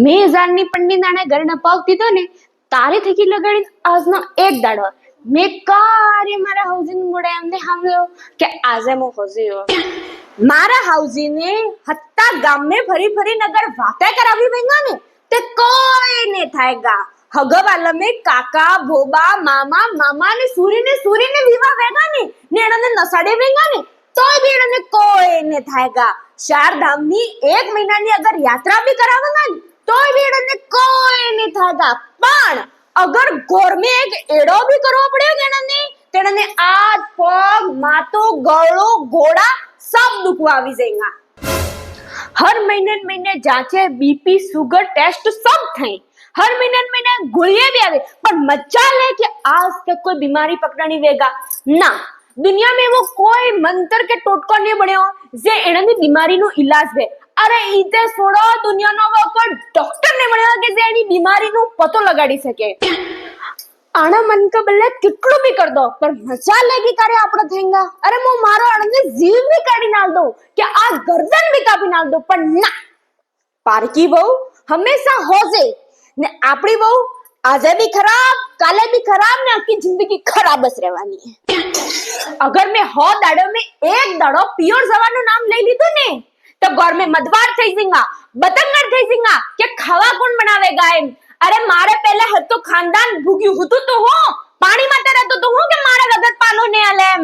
મેં પંડી નાણે ઘરના પગ દીધો ને તારે થકી લગાડી આજનો એક દાડો મેં કારે મારા હાઉજીન મોડે એમને સાંભળ્યો કે આજે મો હોજીયો મારા હાઉજીને હત્તા ગામે ફરી ફરી નગર વાતે કરાવી વેંગા ને તે કોઈ ને થાયગા હગવાલા મે કાકા ભોબા મામા મામા ને સૂરીને વિવાહ વેગા ને નેણને નસાડે વેંગા ને તોય બી એને કોઈ ને થાયગા ચાર ધામની એક મહિનાની અગર યાત્રા બી કરાવવાના ને તોય બી એને કોઈ ને થાયગા પણ અગર ઘર में एक एड़ो भी करવો પડ્યો કે તેને આજ પગ માથો ગળો ઘોડા सब दुखवा આવી जाएगा हर महीने जांचे बीपी शुगर टेस्ट सब થાય हर महीने गोलियां भी आवे पर मजा ले कि आज तक कोई बीमारी पकड़नी वेगा ना दुनिया में वो कोई मंत्र के टोटको नहीं बन्यो जे एनानी बीमारी नो इलाज है अरे इते छोड़ो दुनिया नो वो कोई डॉक्टर नहीं बन्यो के जे एनी बीमारी नो पतो लगाड़ी सके आना मन का बल्ले कितलो भी कर दो पर मजा लेगी करे आपड़ा थेंगा अरे मो मारो अणने जीव भी काढ़ी नाल दो कि आ गर्दन भी कापी नाल दो पर ना पारकी बहू हमेशा होजे ने आपड़ी बहू आज भी खराब काले भी खराब ने आखी जिंदगी खराब बस रहवानी है अगर मैं हो दाड़ो में एक दाड़ो प्योर जवानो नाम ले लीधो ने तो घर में मदवार થઈ જंगा बतंगड़ થઈ જंगा કે ખાવા કોણ બનાવેगा એમ अरे मारे पहले हद तो खानदान भूग्यू हुतु तो हो पानी माते रहतो तो हो के मारे वगत पालो ने आले एम